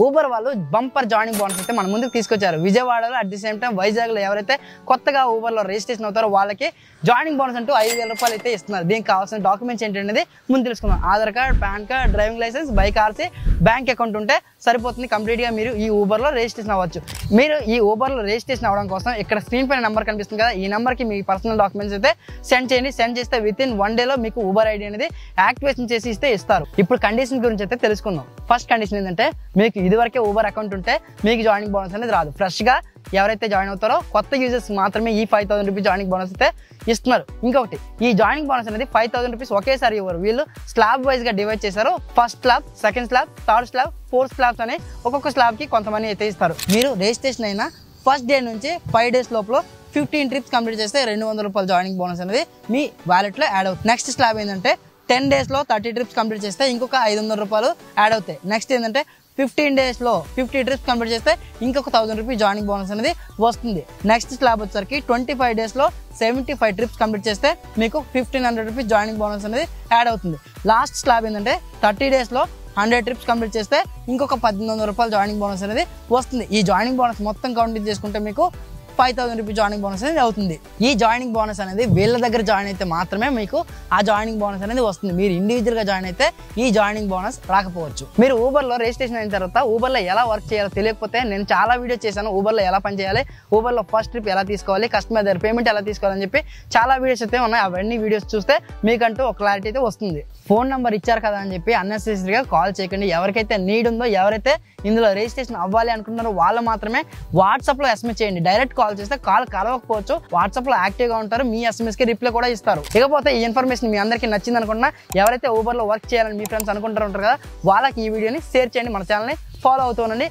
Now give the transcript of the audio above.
Uber వాళ్ళు bumper joining bonus అయితే మన ముందుకు తీసుకొచ్చారు. విజయవాడలో అట్ ది సేమ్ టైం వైజాగ్లో ఎవరైతే కొత్తగా ఊబర్లో రిజిస్ట్రేషన్ అవుతారో వాళ్ళకి జాయినింగ్ బోనస్ అంటూ 5,000 రూపాయలు అయితే ఇస్తున్నారు. దీనికి కావాల్సిన డాక్యుమెంట్స్ ఏంటనేది ముందు తెలుసుకుందాం. Aadhaar card, PAN card, driving licence, bike RC, bank account ఉంటే సరిపోతుంది. కంప్లీట్గా మీరు ఈ ఊబర్లో రిజిస్ట్రేషన్ అవ్వచ్చు. మీరు ఈ ఊబర్లో రిజిస్ట్రేషన్ అవ్వడం కోసం ఇక్కడ స్క్రీన్ పైన నెంబర్ కనిపిస్తుంది కదా, ఈ నెంబర్కి మీ పర్సనల్ డాక్యుమెంట్స్ అయితే సెండ్ చేయండి. సెండ్ చేస్తే వితిన్ 1 డేలో మీకు ఊబర్ ఐడి అనేది యాక్టివేషన్ చేసి ఇస్తారు. ఇప్పుడు కండిషన్ గురించి అయితే తెలుసుకుందాం. ఫస్ట్ కండిషన్ ఏంటంటే మీకు ఇదివరకే ఊబర్ అకౌంట్ ఉంటే మీకు జాయినింగ్ బోనస్ అనేది రాదు. ఫ్రెష్గా ఎవరైతే జాయిన్ అవుతారో కొత్త యూజర్స్ మాత్రమే ఈ 5,000 రూపీస్ జాయినింగ్ బోనస్ అయితే ఇస్తున్నారు. ఇంకొకటి, ఈ జాయినింగ్ బోనస్ అనేది 5,000 రూపీస్ ఒకేసారి ఇవ్వరు. వీళ్ళు స్లాబ్ వైజ్ గా డివైడ్ చేశారు. First slab, second slab, third slab, fourth slabs అని ఒక్కొక్క స్లాబ్ కి కొంతమంది అయితే ఇస్తారు. మీరు రిజిస్ట్రేషన్ అయినా ఫస్ట్ డే నుంచి 5 డేస్ లోపల 15 ట్రిప్స్ కంప్లీట్ చేస్తే 200 రూపాయలు జాయినింగ్ బోనస్ అనేది మీ వాలెట్ లో యాడ్ అవుతుంది. నెక్స్ట్ స్లాబ్ ఏంటంటే 10 డేస్ లో 30 ట్రిప్స్ కంప్లీట్ చేస్తే ఇంకొక 500 రూపాయలు యాడ్ అవుతాయి. నెక్స్ట్ ఏంటంటే 15 డేస్ లో 50 ట్రిప్స్ కంప్లీట్ చేస్తే ఇంకొక 1000 రూపీస్ జాయినింగ్ బోనస్ అనేది వస్తుంది. నెక్స్ట్ స్లాబ్ వచ్చేసరికి 25 డేస్ లో 75 ట్రిప్స్ కంప్లీట్ చేస్తే మీకు 1,500 రూపీస్ జాయినింగ్ బోనస్ అనేది యాడ్ అవుతుంది. లాస్ట్ స్లాబ్ ఏంటంటే 30 డేస్ లో 100 ట్రిప్స్ కంప్లీట్ చేస్తే ఇంకొక 1,800 రూపాయలు జాయినింగ్ బోనస్ అనేది వస్తుంది. ఈ జాయినింగ్ బోనస్ మొత్తం కౌంట్ చేసుకుంటే మీకు 5,000 రూపీస్ జాయినింగ్ బోనస్ అనేది అవుతుంది. ఈ జాయినింగ్ బోనస్ అనేది వీళ్ళ దగ్గర జాయిన్ అయితే మాత్రమే మీకు ఆ జాయినింగ్ బోనస్ అనేది వస్తుంది. మీరు ఇండివిజువల్ గా జాయిన్ అయితే ఈ జాయినింగ్ బోనస్ రాకపోవచ్చు. మీరు ఊబర్ లో రిజిస్ట్రేషన్ అయిన తర్వాత ఊబర్ లో ఎలా వర్క్ చేయాలో తెలియకపోతే నేను చాలా వీడియోస్ చేశాను. ఊబర్ లో ఎలా పని చేయాలి, ఊబర్ లో ఫస్ట్ ట్రిప్ ఎలా తీసుకోవాలి, కస్టమర్ దగ్గర పేమెంట్ ఎలా తీసుకోవాలని చెప్పి చాలా వీడియోస్ అయితే ఉన్నాయి. అవన్నీ వీడియోస్ చూస్తే మీకంటూ ఒక క్లారిటీ అయితే వస్తుంది. ఫోన్ నెంబర్ ఇచ్చారు కదా అని చెప్పి అన్నెసెసరీగా కాల్ చేయకండి. ఎవరికైతే నీడ్ ఉందో, ఎవరైతే ఇందులో రిజిస్ట్రేషన్ అవ్వాలి అనుకుంటున్నారో వాళ్ళు మాత్రమే వాట్సాప్ లో ఎస్ఎంఎస్ చేయండి. డైరెక్ట్ కాల్ చేస్తే కాల్ కలవకపోవచ్చు, వాట్సాప్ లో యాక్టివ్ గా ఉంటారు, మీ ఎస్ఎంఎస్ కి రిప్లై కూడా ఇస్తారు. ఇకపోతే ఈ ఇన్ఫర్మేషన్ మీ అందరికీ నచ్చింది అనుకున్నా, ఎవరైతే ఊబర్ లో వర్క్ చేయాలని మీ ఫ్రెండ్స్ అనుకుంటారు కదా, వాళ్ళకి ఈ వీడియోని షేర్ చేయండి. మన ఛానల్ని ఫాలో అవుతూ ఉండండి.